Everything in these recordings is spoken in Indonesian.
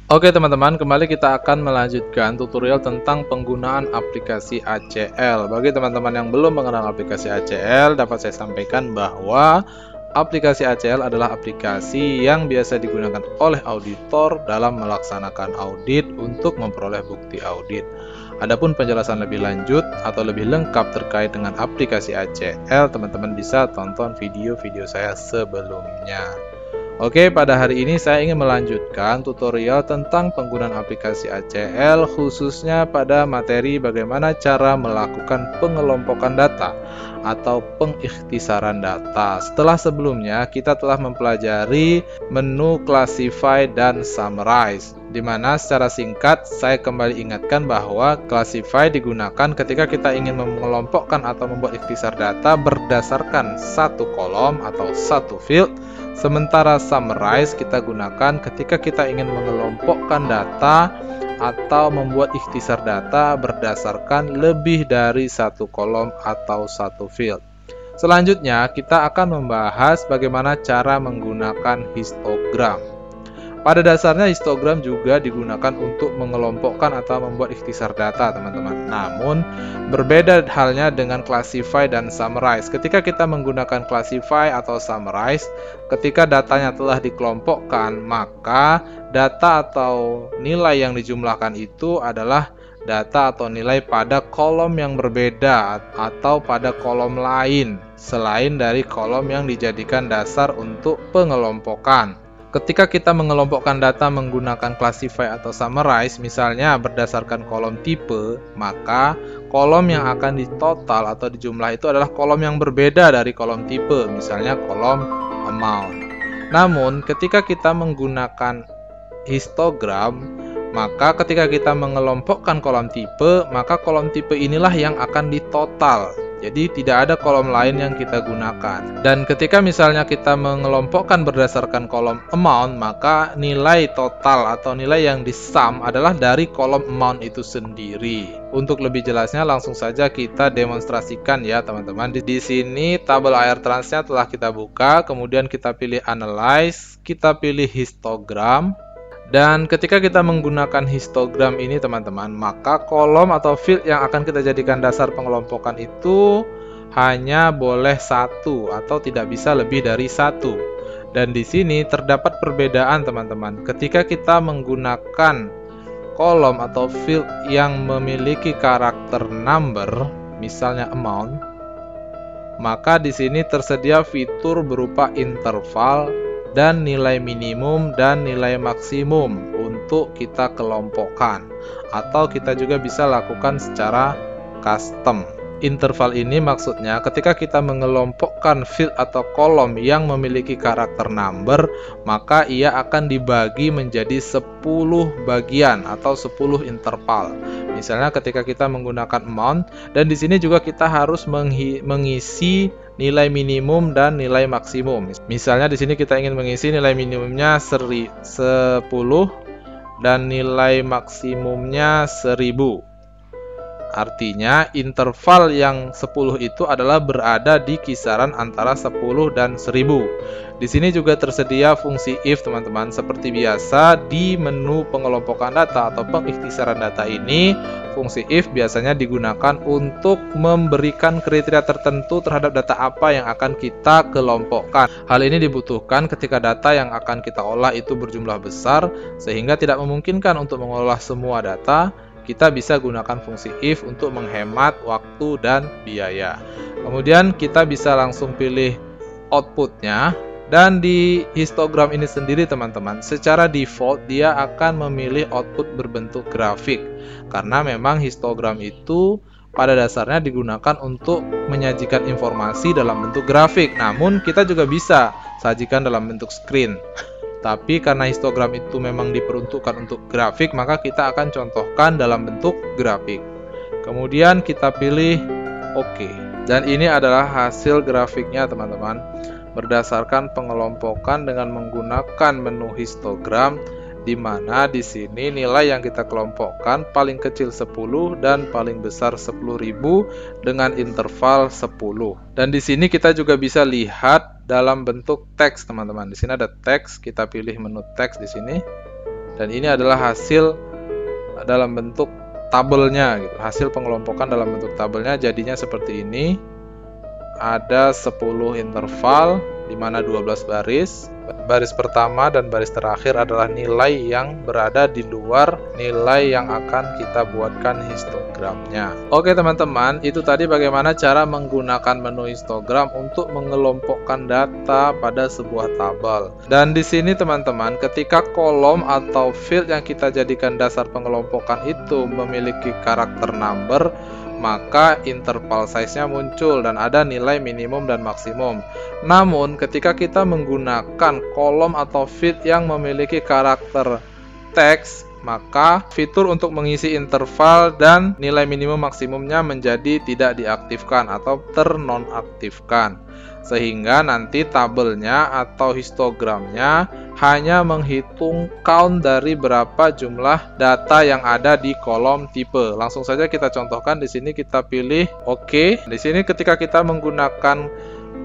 Oke teman-teman, kembali kita akan melanjutkan tutorial tentang penggunaan aplikasi ACL. Bagi teman-teman yang belum mengenal aplikasi ACL, dapat saya sampaikan bahwa aplikasi ACL adalah aplikasi yang biasa digunakan oleh auditor dalam melaksanakan audit untuk memperoleh bukti audit. Adapun penjelasan lebih lanjut atau lebih lengkap terkait dengan aplikasi ACL, teman-teman bisa tonton video-video saya sebelumnya. Oke, pada hari ini saya ingin melanjutkan tutorial tentang penggunaan aplikasi ACL, khususnya pada materi bagaimana cara melakukan pengelompokan data atau pengikhtisaran data. Setelah sebelumnya kita telah mempelajari menu classify dan summarize, di mana secara singkat saya kembali ingatkan bahwa classify digunakan ketika kita ingin mengelompokkan atau membuat ikhtisar data berdasarkan satu kolom atau satu field. Sementara summarize kita gunakan ketika kita ingin mengelompokkan data atau membuat ikhtisar data berdasarkan lebih dari satu kolom atau satu field. Selanjutnya kita akan membahas bagaimana cara menggunakan histogram. Pada dasarnya histogram juga digunakan untuk mengelompokkan atau membuat ikhtisar data, teman-teman. Namun, berbeda halnya dengan classify dan summarize. Ketika kita menggunakan classify atau summarize, ketika datanya telah dikelompokkan, maka data atau nilai yang dijumlahkan itu adalah data atau nilai pada kolom yang berbeda atau pada kolom lain selain dari kolom yang dijadikan dasar untuk pengelompokan. Ketika kita mengelompokkan data menggunakan classify atau summarize, misalnya berdasarkan kolom tipe, maka kolom yang akan ditotal atau dijumlah itu adalah kolom yang berbeda dari kolom tipe, misalnya kolom amount. Namun, ketika kita menggunakan histogram, maka ketika kita mengelompokkan kolom tipe, maka kolom tipe inilah yang akan ditotal. Jadi tidak ada kolom lain yang kita gunakan. Dan ketika misalnya kita mengelompokkan berdasarkan kolom amount, maka nilai total atau nilai yang di-sum adalah dari kolom amount itu sendiri. Untuk lebih jelasnya langsung saja kita demonstrasikan ya teman-teman. Di sini tabel Airtrans-nya telah kita buka, kemudian kita pilih analyze, kita pilih histogram. Dan ketika kita menggunakan histogram ini teman-teman, maka kolom atau field yang akan kita jadikan dasar pengelompokan itu hanya boleh satu atau tidak bisa lebih dari satu. Dan di sini terdapat perbedaan teman-teman. Ketika kita menggunakan kolom atau field yang memiliki karakter number, misalnya amount, maka di sini tersedia fitur berupa interval dan nilai minimum dan nilai maksimum untuk kita kelompokkan, atau kita juga bisa lakukan secara custom. Interval ini maksudnya ketika kita mengelompokkan field atau kolom yang memiliki karakter number, maka ia akan dibagi menjadi 10 bagian atau 10 interval. Misalnya ketika kita menggunakan amount, dan di sini juga kita harus mengisi nilai minimum dan nilai maksimum. Misalnya di sini kita ingin mengisi nilai minimumnya 10 dan nilai maksimumnya 1000. Artinya interval yang 10 itu adalah berada di kisaran antara 10 dan 1000. Di sini juga tersedia fungsi if teman-teman. Seperti biasa di menu pengelompokan data atau pengikhtisaran data ini, fungsi if biasanya digunakan untuk memberikan kriteria tertentu terhadap data apa yang akan kita kelompokkan. Hal ini dibutuhkan ketika data yang akan kita olah itu berjumlah besar sehingga tidak memungkinkan untuk mengolah semua data. Kita bisa gunakan fungsi if untuk menghemat waktu dan biaya. Kemudian kita bisa langsung pilih outputnya. Dan di histogram ini sendiri teman-teman, secara default dia akan memilih output berbentuk grafik. Karena memang histogram itu pada dasarnya digunakan untuk menyajikan informasi dalam bentuk grafik. Namun kita juga bisa sajikan dalam bentuk screen. Tapi karena histogram itu memang diperuntukkan untuk grafik, maka kita akan contohkan dalam bentuk grafik. Kemudian kita pilih OK. Dan ini adalah hasil grafiknya teman-teman. Berdasarkan pengelompokan dengan menggunakan menu histogram, di mana di sini nilai yang kita kelompokkan paling kecil 10 dan paling besar 10.000 dengan interval 10. Dan di sini kita juga bisa lihat dalam bentuk teks, teman-teman. Di sini ada teks, kita pilih menu teks di sini. Dan ini adalah hasil dalam bentuk tabelnya gitu. Hasil pengelompokan dalam bentuk tabelnya jadinya seperti ini. Ada 10 interval di mana 12 baris. Baris pertama dan baris terakhir adalah nilai yang berada di luar nilai yang akan kita buatkan histogramnya. Oke teman-teman, itu tadi bagaimana cara menggunakan menu histogram untuk mengelompokkan data pada sebuah tabel. Dan di sini teman-teman, ketika kolom atau field yang kita jadikan dasar pengelompokan itu memiliki karakter number, maka interval size-nya muncul dan ada nilai minimum dan maksimum. Namun ketika kita menggunakan kolom atau field yang memiliki karakter teks, maka fitur untuk mengisi interval dan nilai minimum maksimumnya menjadi tidak diaktifkan atau ternonaktifkan. Sehingga nanti tabelnya atau histogramnya hanya menghitung count dari berapa jumlah data yang ada di kolom tipe. Langsung saja kita contohkan. Di sini kita pilih OK. Di sini ketika kita menggunakan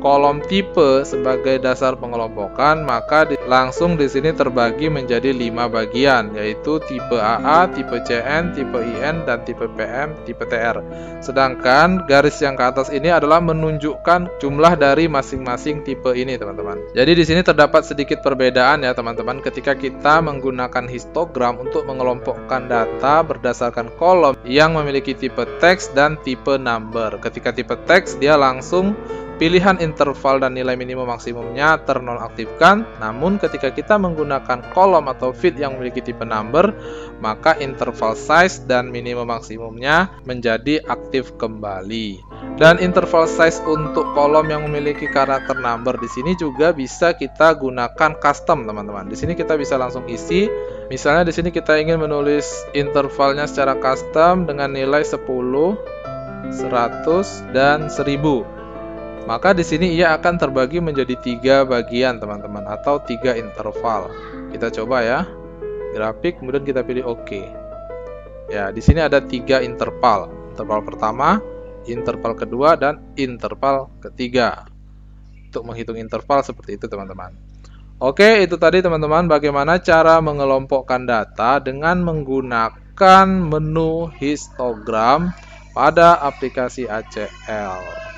kolom tipe sebagai dasar pengelompokan, maka langsung di sini terbagi menjadi 5 bagian, yaitu tipe AA, tipe CN, tipe IN, dan tipe PM, tipe TR. Sedangkan garis yang ke atas ini adalah menunjukkan jumlah dari masing-masing tipe ini, teman-teman. Jadi di sini terdapat sedikit perbedaan ya, teman-teman, ketika kita menggunakan histogram untuk mengelompokkan data berdasarkan kolom yang memiliki tipe teks dan tipe number. Ketika tipe teks, dia langsung pilihan interval dan nilai minimum maksimumnya ternonaktifkan. Namun ketika kita menggunakan kolom atau field yang memiliki tipe number, maka interval size dan minimum maksimumnya menjadi aktif kembali. Dan interval size untuk kolom yang memiliki karakter number di sini juga bisa kita gunakan custom, teman-teman. Di sini kita bisa langsung isi. Misalnya di sini kita ingin menulis intervalnya secara custom dengan nilai 10, 100, dan 1000. Maka di sini ia akan terbagi menjadi 3 bagian, teman-teman, atau 3 interval. Kita coba ya. Grafik, kemudian kita pilih OK. Ya, di sini ada 3 interval. Interval pertama, interval kedua, dan interval ketiga. Untuk menghitung interval seperti itu, teman-teman. Oke, itu tadi teman-teman bagaimana cara mengelompokkan data dengan menggunakan menu histogram pada aplikasi ACL.